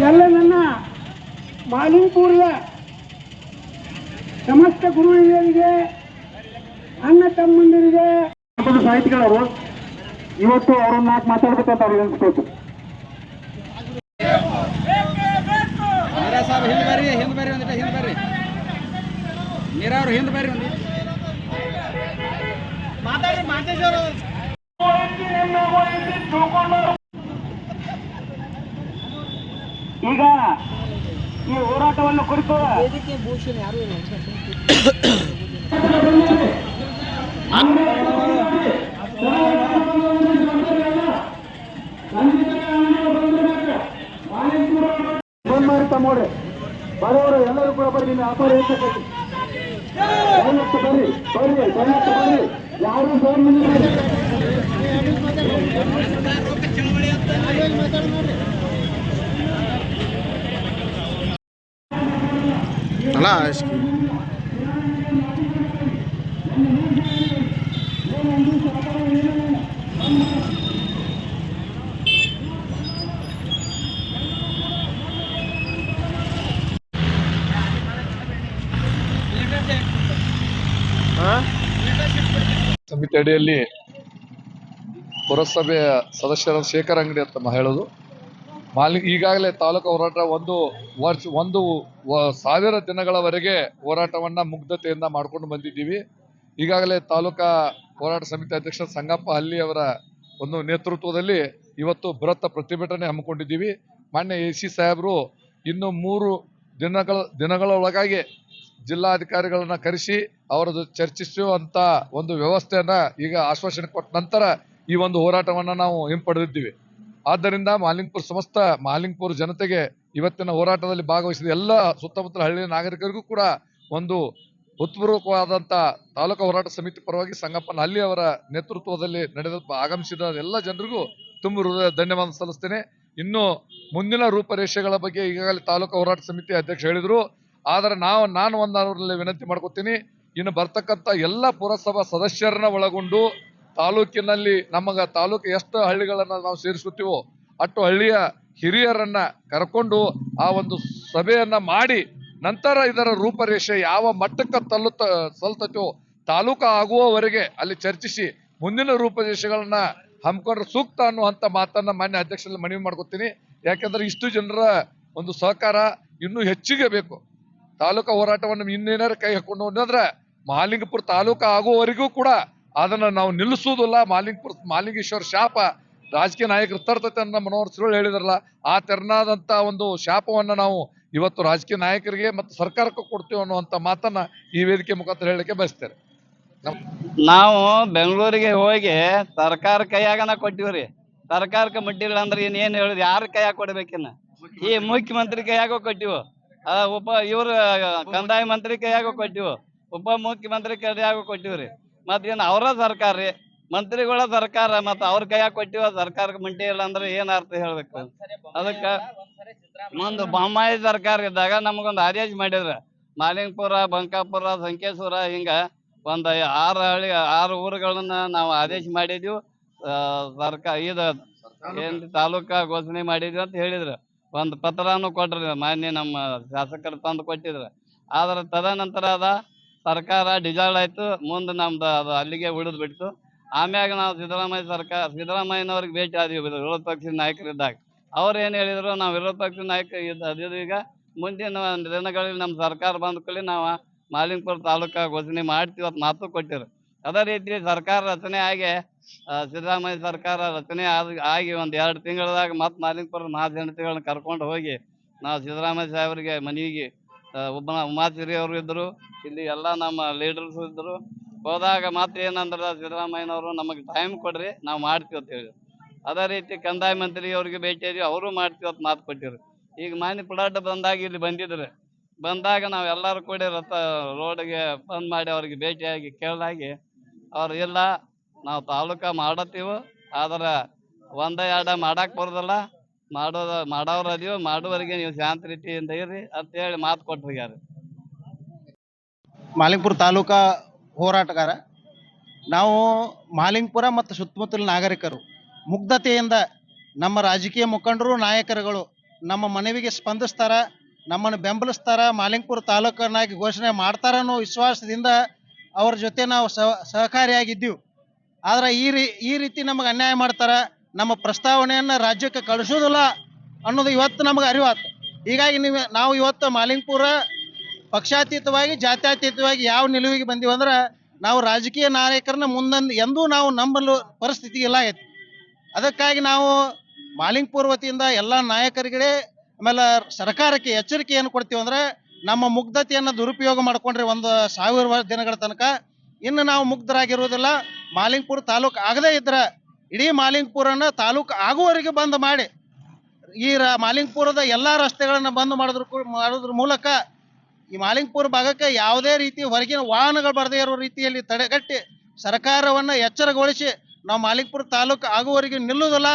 ಎಲ್ಲ ನನ್ನ ಮಾಲಿಂಗ್ಪುರದ ಸಮಸ್ತ ಗುರು ಹಿರಿಯರಿಗೆ, ಅಣ್ಣ ತಮ್ಮಂದಿರಿಗೆ, ಸಾಹಿತಿಗಳವರು ಇವತ್ತು ಅವ್ರನ್ನ ಮಾತಾಡ್ಬೇಕಂತ ಅವ್ರಿಗೆ ಅನ್ಸ್ಕೊತು. ಈಗ ಈ ಹೋರಾಟವನ್ನು ಕುರಿತು ತಮ್ಮೋರೆ ಬರೋರು ಎಲ್ಲರೂ ಕೂಡ ಬರ್ರಿ, ವ್ಯಾಪಾರ ಬರ್ರಿ ಬರ್ರಿ ಬರ್ರಿ, ಯಾರು ಅಲ್ಲ ಸಮಿತಿ ಅಡಿಯಲ್ಲಿ ಪುರಸಭೆಯ ಸದಸ್ಯರ ಶೇಖರ್ ಅಂಗಡಿ ಅಂತ ಹೇಳೋದು ಈಗಾಗಲೇ ತಾಲೂಕು ಹೋರಾಟ ಒಂದು 1000 ದಿನಗಳವರೆಗೆ ಹೋರಾಟವನ್ನ ಮುಗ್ಧತೆಯಿಂದ ಮಾಡ್ಕೊಂಡು ಬಂದಿದ್ದೀವಿ. ಈಗಾಗಲೇ ತಾಲೂಕಾ ಹೋರಾಟ ಸಮಿತಿ ಅಧ್ಯಕ್ಷ ಸಂಗಪ್ಪ ಹಲ್ಲಿ ಅವರ ಒಂದು ನೇತೃತ್ವದಲ್ಲಿ ಇವತ್ತು ಬೃಹತ್ ಪ್ರತಿಭಟನೆ ಹಮ್ಮಿಕೊಂಡಿದ್ದೀವಿ. ಮಾನ್ಯ AC ಸಾಹೇಬರು ಇನ್ನು 3 ದಿನಗಳೊಳಗಾಗಿ ಜಿಲ್ಲಾಧಿಕಾರಿಗಳನ್ನ ಕರೆಸಿ ಅವರದ್ದು ಚರ್ಚಿಸುವಂತ ಒಂದು ವ್ಯವಸ್ಥೆಯನ್ನ ಈಗ ಆಶ್ವಾಸನೆ ಕೊಟ್ಟ ನಂತರ ಈ ಒಂದು ಹೋರಾಟವನ್ನ ನಾವು ಹಿಂಪಡೆದಿದ್ದೀವಿ. ಆದ್ದರಿಂದ ಸಮಸ್ತ ಮಾಲಿಂಗ್ಪುರ ಜನತೆಗೆ ಇವತ್ತಿನ ಹೋರಾಟದಲ್ಲಿ ಭಾಗವಹಿಸಿದ ಎಲ್ಲ ಸುತ್ತಮುತ್ತಲ ಹಳ್ಳಿಯ ನಾಗರಿಕರಿಗೂ ಕೂಡ ಒಂದು ಹೃತ್ಪೂರ್ವಕವಾದಂತ ತಾಲೂಕು ಹೋರಾಟ ಸಮಿತಿ ಪರವಾಗಿ ಸಂಗಪ್ಪನ ಹಲ್ಲಿ ಅವರ ನೇತೃತ್ವದಲ್ಲಿ ಆಗಮಿಸಿದ ಎಲ್ಲ ಜನರಿಗೂ ತುಂಬ ಹೃದಯ ಧನ್ಯವಾದ ಸಲ್ಲಿಸ್ತೇನೆ. ಇನ್ನು ಮುಂದಿನ ರೂಪರೇಷೆಗಳ ಬಗ್ಗೆ ಈಗಾಗಲೇ ತಾಲೂಕು ಹೋರಾಟ ಸಮಿತಿ ಅಧ್ಯಕ್ಷ ಹೇಳಿದ್ರು. ಆದರೆ ನಾನು ಒಂದರಲ್ಲಿ ವಿನಂತಿ ಮಾಡ್ಕೊತೀನಿ, ಇನ್ನು ಬರ್ತಕ್ಕಂಥ ಎಲ್ಲ ಪುರಸಭಾ ಸದಸ್ಯರನ್ನ ಒಳಗೊಂಡು ತಾಲೂಕಿನಲ್ಲಿ ತಾಲೂಕು ಎಷ್ಟು ಹಳ್ಳಿಗಳನ್ನ ನಾವು ಸೇರಿಸುತ್ತೀವೋ ಅಷ್ಟು ಹಳ್ಳಿಯ ಹಿರಿಯರನ್ನ ಕರ್ಕೊಂಡು ಆ ಒಂದು ಸಭೆಯನ್ನ ಮಾಡಿ ನಂತರ ಇದರ ರೂಪರೇಷೆ ಯಾವ ಮಟ್ಟಕ್ಕೆ ಸಲ್ತೋ ತಾಲೂಕು ಆಗುವವರೆಗೆ ಅಲ್ಲಿ ಚರ್ಚಿಸಿ ಮುಂದಿನ ರೂಪರೇಷೆಗಳನ್ನ ಹಮ್ಮಿಕೊಂಡ್ರೆ ಸೂಕ್ತ ಅನ್ನುವಂತ ಮಾತನ್ನ ಮಾನ್ಯ ಅಧ್ಯಕ್ಷರಲ್ಲಿ ಮನವಿ ಮಾಡ್ಕೊತೀನಿ. ಯಾಕಂದ್ರೆ ಇಷ್ಟು ಜನರ ಒಂದು ಸಹಕಾರ ಇನ್ನೂ ಹೆಚ್ಚಿಗೆ ಬೇಕು. ತಾಲೂಕು ಹೋರಾಟವನ್ನು ಇನ್ನೇನಾರು ಕೈ ಹಾಕೊಂಡು ಅಂದ್ರೆ ಮಹಾಲಿಂಗಪುರ ತಾಲೂಕು ಆಗುವವರೆಗೂ ಕೂಡ ಅದನ್ನ ನಾವು ನಿಲ್ಲಿಸುವುದಿಲ್ಲ. ಮಾಲಿಂಗೇಶ್ವರ ಶಾಪ ರಾಜಕೀಯ ನಾಯಕರು ತರ್ತತೆ ಅಂತ ಮನೋಹರ್ ಸುಳ್ಳು ಹೇಳಿದ್ರಲ್ಲ, ಆ ತೆರನಾದಂತ ಒಂದು ಶಾಪವನ್ನ ನಾವು ಇವತ್ತು ರಾಜಕೀಯ ನಾಯಕರಿಗೆ ಮತ್ತು ಸರ್ಕಾರಕ್ಕೂ ಕೊಡ್ತೀವಿ ಅನ್ನುವಂತ ಮಾತನ್ನ ಈ ವೇದಿಕೆ ಮುಖಾಂತರ ಹೇಳಲಿಕ್ಕೆ ಬಯಸ್ತೇನೆ. ನಾವು ಬೆಂಗಳೂರಿಗೆ ಹೋಗಿ ಸರ್ಕಾರ ಕೈಯಾಗನ ಕೊಟ್ಟಿವ್ರಿ. ಸರ್ಕಾರಕ್ಕೆ ಮುಟ್ಟಿಲ್ಲ ಅಂದ್ರೆ ಏನ್ ಹೇಳಿದ್, ಯಾರ ಕೈಯಾಗ ಕೊಡ್ಬೇಕಿನ್ನ? ಈ ಮುಖ್ಯಮಂತ್ರಿ ಕೈಯಾಗ ಕೊಟ್ಟಿವು, ಇವ್ರ ಕಂದಾಯ ಮಂತ್ರಿ ಕೈಯಾಗ ಕೊಟ್ಟಿವು, ಉಪ ಮುಖ್ಯಮಂತ್ರಿ ಕೈಯಾಗ ಕೊಟ್ಟಿವ್ರಿ. ಮತ್ತೇನು ಅವರ ಸರ್ಕಾರ ರೀ, ಮಂತ್ರಿಗಳ ಸರ್ಕಾರ, ಮತ್ತ ಅವ್ರ ಕೈಯಾಗ ಕೊಟ್ಟಿವ ಸರ್ಕಾರಕ್ಕೆ ಮುಂಟಿ ಇಲ್ಲ ಅಂದ್ರೆ ಏನ್ ಅರ್ಥ ಹೇಳ್ಬೇಕು? ಅದಕ್ಕ ಒಂದು ಬೊಮ್ಮಾಯಿ ಸರ್ಕಾರ ಇದ್ದಾಗ ನಮಗೊಂದು ಆದೇಶ ಮಾಡಿದ್ರ, ಮಾಲಿಂಗಪುರ, ಬಂಕಾಪುರ, ಸಂಕೇಶ್ವರ ಹಿಂಗ ಒಂದ್ 6 ಊರುಗಳನ್ನ ನಾವು ಆದೇಶ ಮಾಡಿದ್ವಿ. ಏನ್ ತಾಲೂಕಾ ಘೋಷಣೆ ಮಾಡಿದ್ವಿ ಅಂತ ಹೇಳಿದ್ರು. ಒಂದು ಪತ್ರನು ಕೊಟ್ರಿ, ಮಾನ್ಯ ನಮ್ಮ ಶಾಸಕರು ತಂದು ಕೊಟ್ಟಿದ್ರು. ಆದ್ರ ತದನಂತರ ಅದ ಸರ್ಕಾರ ಡಿಸಾಲ್ವ್ ಆಯ್ತು. ಮುಂದೆ ನಮ್ದು ಅದು ಅಲ್ಲಿಗೆ ಉಳಿದು ಬಿಡ್ತು. ಆಮ್ಯಾಗ ನಾವು ಸಿದ್ದರಾಮಯ್ಯನವ್ರಿಗೆ ಭೇಟಿ ಆದ್ವಿ ವಿರೋಧ ಪಕ್ಷದ ನಾಯಕರಿದ್ದಾಗ. ಅವ್ರು ಏನ್ ಹೇಳಿದ್ರು, ನಾವು ವಿರೋಧ ಪಕ್ಷದ ನಾಯಕ ಅದಿದ್ದು. ಈಗ ಮುಂದಿನ ದಿನಗಳಲ್ಲಿ ನಮ್ಮ ಸರ್ಕಾರ ಬಂದ ಕೂಡಲೇ ನಾವು ಮಾಲಿಂಗಪುರ ತಾಲೂಕಾ ಘೋಷಣೆ ಮಾಡ್ತೀವಿ ಅಂತ ಮಾತು ಕೊಟ್ಟಿರು. ಅದೇ ರೀತಿ ಸರ್ಕಾರ ರಚನೆ ಆಗಿ ಸಿದ್ದರಾಮಯ್ಯ ಸರ್ಕಾರ ರಚನೆ ಆಗಿ ಒಂದ್ 2 ತಿಂಗಳದಾಗ ಮತ್ತೆ ಮಾಲಿಂಗಪುರ ಮಹಾಜನತೆಗಳನ್ನ ಕರ್ಕೊಂಡು ಹೋಗಿ ನಾವು ಸಿದ್ದರಾಮಯ್ಯ ಸಾಹೇಬರಿಗೆ ಮನೆಗೆ ಉಮಾಶ್ರೀ ಅವರು ಇದ್ರು, ಇಲ್ಲಿ ಎಲ್ಲ ನಮ್ಮ ಲೀಡರ್ಸ್ ಇದ್ರು. ಹೋದಾಗ ಮಾತ್ರ ಏನಂದ್ರ ಸಿದ್ದರಾಮಯ್ಯನವರು ನಮಗೆ ಟೈಮ್ ಕೊಡ್ರಿ, ನಾವು ಮಾಡ್ತೀವಿ ಅಂತ ಹೇಳಿ. ಅದೇ ರೀತಿ ಕಂದಾಯ ಮಂತ್ರಿ ಅವ್ರಿಗೆ ಭೇಟಿ ಆದ್ವಿ, ಅವರು ಮಾಡ್ತೀವಿ ಅಂತ ಮಾತು ಕೊಟ್ಟಿರು. ಈಗ ಮಾನ್ಯ ಪುಡಾಟ ಬಂದಾಗ ಇಲ್ಲಿ ಬಂದಾಗ ನಾವ್ ಎಲ್ಲರೂ ಕೂಡಿ ರೋಡ್ಗೆ ಬಂದ್ ಮಾಡಿ ಅವ್ರಿಗೆ ಭೇಟಿಯಾಗಿ ಕೇಳಾಗಿ ಅವ್ರು ಇಲ್ಲ, ನಾವು ತಾಲೂಕಾ ಮಾಡತ್ತೀವಿ, ಆದ್ರ 1-2 ಮಾಡಾಕ್ ಬರೋದಲ್ಲ, ಮಾಡೋರ್ ಅದೀವಿ, ಮಾಡುವವರೆಗೆ ನೀವು ಶಾಂತ ರೀತಿಯಿಂದ ಇರ್ರಿ ಅಂತ ಹೇಳಿ ಮಾತು ಕೊಟ್ಟೋಗ್ಯಾರ. ಮಾಲಿಂಗಪುರ ತಾಲೂಕಾ ಹೋರಾಟಗಾರ ನಾವು ಮಾಲಿಂಗಪುರ ಮತ್ತು ಸುತ್ತಮುತ್ತಲಿನ ನಾಗರಿಕರು ಮುಗ್ಧತೆಯಿಂದ ನಮ್ಮ ರಾಜಕೀಯ ಮುಖಂಡರು ನಾಯಕರುಗಳು ನಮ್ಮ ಮನವಿಗೆ ಸ್ಪಂದಿಸ್ತಾರ, ನಮ್ಮನ್ನು ಬೆಂಬಲಿಸ್ತಾರ, ಮಾಲಿಂಗಪುರ ತಾಲೂಕನ್ನಾಗಿ ಘೋಷಣೆ ಮಾಡ್ತಾರ ಅನ್ನೋ ವಿಶ್ವಾಸದಿಂದ ಅವ್ರ ಜೊತೆ ನಾವು ಸಹಕಾರಿಯಾಗಿದ್ದೀವಿ. ಆದ್ರೆ ಈ ರೀತಿ ನಮಗೆ ಅನ್ಯಾಯ ಮಾಡ್ತಾರ, ನಮ್ಮ ಪ್ರಸ್ತಾವನೆಯನ್ನ ರಾಜ್ಯಕ್ಕೆ ಕಳಿಸೋದಿಲ್ಲ ಅನ್ನೋದು ಇವತ್ತು ನಮಗೆ ಅರಿವಾತು. ಹೀಗಾಗಿ ನಾವು ಇವತ್ತು ಮಾಲಿಂಗಪುರ ಪಕ್ಷಾತೀತವಾಗಿ ಜಾತ್ಯತೀತವಾಗಿ ಯಾವ ನಿಲುವಿಗೆ ಬಂದೀವಿ ಅಂದ್ರೆ ನಾವು ರಾಜಕೀಯ ನಾಯಕರನ್ನ ಎಂದೂ ನಾವು ನಂಬಲು ಪರಿಸ್ಥಿತಿ ಇಲ್ಲ ಐತಿ. ಅದಕ್ಕಾಗಿ ನಾವು ಮಾಲಿಂಗಪುರ ವತಿಯಿಂದ ಎಲ್ಲ ನಾಯಕರಿಗೆ ಆಮೇಲೆ ಸರ್ಕಾರಕ್ಕೆ ಎಚ್ಚರಿಕೆ ಏನು ಕೊಡ್ತೀವಿ ಅಂದ್ರೆ ನಮ್ಮ ಮುಗ್ಧತೆಯನ್ನು ದುರುಪಯೋಗ ಮಾಡ್ಕೊಂಡ್ರೆ 1,000 ದಿನಗಳ ತನಕ ಇನ್ನು ನಾವು ಮುಗ್ಧರಾಗಿರುವುದಿಲ್ಲ. ಮಾಲಿಂಗಪುರ ತಾಲೂಕು ಆಗದೇ ಇದ್ರೆ ಇಡೀ ಮಾಲಿಂಗಪುರನ ತಾಲೂಕು ಆಗುವವರೆಗೆ ಬಂದ್ ಮಾಡಿ ಈ ಮಾಲಿಂಗಪುರದ ಎಲ್ಲಾ ರಸ್ತೆಗಳನ್ನ ಬಂದ್ ಮಾಡೋದ್ರ ಮೂಲಕ ಈ ಮಾಲಿಂಗಪುರ ಭಾಗಕ್ಕೆ ಯಾವುದೇ ರೀತಿ ಹೊರಗಿನ ವಾಹನಗಳು ಬರದೇ ಇರೋ ರೀತಿಯಲ್ಲಿ ತಡೆಗಟ್ಟಿ ಸರ್ಕಾರವನ್ನ ಎಚ್ಚರಗೊಳಿಸಿ ನಾವು ಮಾಲಿಂಗಪುರ ತಾಲೂಕು ಆಗುವವರೆಗೆ ನಿಲ್ಲುವುದಿಲ್ಲ.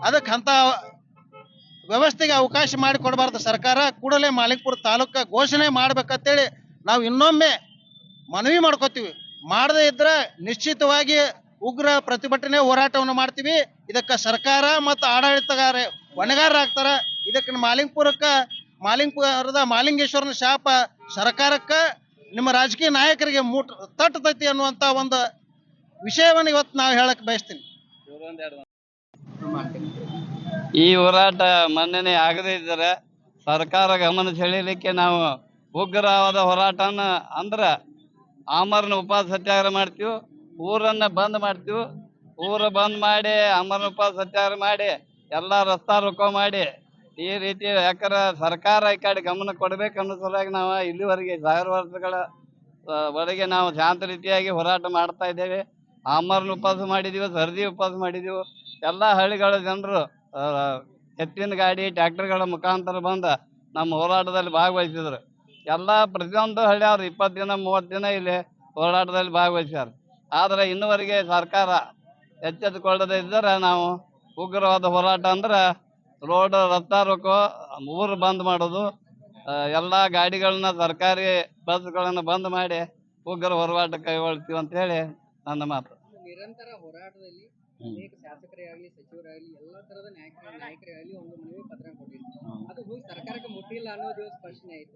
ಅದಕ್ಕೆ ಅಂತ ವ್ಯವಸ್ಥೆಗೆ ಅವಕಾಶ ಮಾಡಿಕೊಡಬಾರ್ದು. ಸರ್ಕಾರ ಕೂಡಲೇ ಮಾಲಿಂಗಪುರ ತಾಲೂಕ ಘೋಷಣೆ ಮಾಡ್ಬೇಕಂತೇಳಿ ನಾವು ಇನ್ನೊಮ್ಮೆ ಮನವಿ ಮಾಡ್ಕೋತೀವಿ. ಮಾಡದೇ ಇದ್ರೆ ನಿಶ್ಚಿತವಾಗಿ ಉಗ್ರ ಪ್ರತಿಭಟನೆ ಹೋರಾಟವನ್ನು ಮಾಡ್ತೀವಿ. ಇದಕ್ಕೆ ಸರ್ಕಾರ ಮತ್ತು ಆಡಳಿತಗಾರ ಹೊಣೆಗಾರರಾಗ್ತಾರ. ಇದಕ್ಕೆ ಮಾಲಿಂಗಪುರದ ಮಾಲಿಂಗೇಶ್ವರನ ಶಾಪ ಸರ್ಕಾರಕ್ಕೆ ನಿಮ್ಮ ರಾಜಕೀಯ ನಾಯಕರಿಗೆ ತಟ್ಟತೈತಿ ಅನ್ನುವಂತ ಒಂದು ವಿಷಯವನ್ನು ಇವತ್ತು ನಾವು ಹೇಳಕ್ ಬಯಸ್ತೀನಿ. ಈ ಹೋರಾಟ ಮನ್ನಣೆ ಆಗದೇ ಇದ್ದರೆ ಸರ್ಕಾರ ಗಮನ ಸೆಳೀಲಿಕ್ಕೆ ನಾವು ಉಗ್ರವಾದ ಹೋರಾಟನ ಅಂದ್ರೆ ಆಮರಣ ಉಪವಾಸ ಸತ್ಯಾಗ್ರಹ ಮಾಡ್ತೀವಿ, ಊರನ್ನ ಬಂದ್ ಮಾಡ್ತೀವಿ. ಊರು ಬಂದ್ ಮಾಡಿ ಆಮರಣ ಉಪವಾಸ ಸತ್ಯಾಗ್ರಹ ಮಾಡಿ ಎಲ್ಲ ರಸ್ತಾ ರೋಕೋ ಮಾಡಿ ಈ ರೀತಿ ಯಾಕಂದ್ರೆ ಸರ್ಕಾರ ಈ ಕಡೆ ಗಮನ ಕೊಡ್ಬೇಕನ್ನೋ ಸಲುವಾಗಿ ನಾವು ಇಲ್ಲಿವರೆಗೆ 1000 ವರ್ಷಗಳ ವರೆಗೆ ನಾವು ಶಾಂತ ರೀತಿಯಾಗಿ ಹೋರಾಟ ಮಾಡ್ತಾ ಇದ್ದೇವೆ. ಆಮರಣ ಉಪವಾಸ ಮಾಡಿದೀವಿ, ಸರದಿ ಉಪವಾಸ ಮಾಡಿದೀವಿ. ಎಲ್ಲ ಹಳ್ಳಿಗಳ ಜನರು ಎತ್ತಿನ ಗಾಡಿ ಟ್ರ್ಯಾಕ್ಟರ್ಗಳ ಮುಖಾಂತರ ಬಂದ ನಮ್ಮ ಹೋರಾಟದಲ್ಲಿ ಭಾಗವಹಿಸಿದ್ರು. ಎಲ್ಲ ಪ್ರತಿಯೊಂದು ಹಳ್ಳಿ ಅವ್ರು 20 ದಿನ 30 ದಿನ ಇಲ್ಲಿ ಹೋರಾಟದಲ್ಲಿ ಭಾಗವಹಿಸ್ಯಾರ. ಆದ್ರೆ ಇನ್ನುವರೆಗೆ ಸರ್ಕಾರ ಎಚ್ಚೆತ್ತುಕೊಳ್ಳದೆ ಇದ್ದರೆ ನಾವು ಉಗ್ರವಾದ ಹೋರಾಟ ಅಂದ್ರೆ ರೋಡ್ ರಸ್ತಾ ರೋಕೋ, ಊರು ಬಂದ್ ಮಾಡೋದು, ಎಲ್ಲ ಗಾಡಿಗಳನ್ನ ಸರ್ಕಾರಿ ಬಸ್ಗಳನ್ನ ಬಂದ್ ಮಾಡಿ ಉಗ್ರ ಹೋರಾಟ ಕೈಗೊಳ್ತೀವಿ ಅಂತ ಹೇಳಿ ನನ್ನ ಮಾತು. ನಿರಂತರ ಹೋರಾಟದಲ್ಲಿ ಅನೇಕ ಶಾಸಕರೇ ಆಗಲಿ ಸಚಿವರಾಗಲಿ ಎಲ್ಲಾ ತರದ ನಾಯಕರೇ ಆಗಲಿ ಒಂದು ಮನವಿ ಪತ್ರ ಕೊಟ್ಟಿದ್ರು. ಅದು ಹೋಗಿ ಸರ್ಕಾರಕ್ಕೆ ಮುಟ್ಟಿಲ್ಲ ಅನ್ನೋದು ಸ್ಪಷ್ಟನೆ ಆಯ್ತು.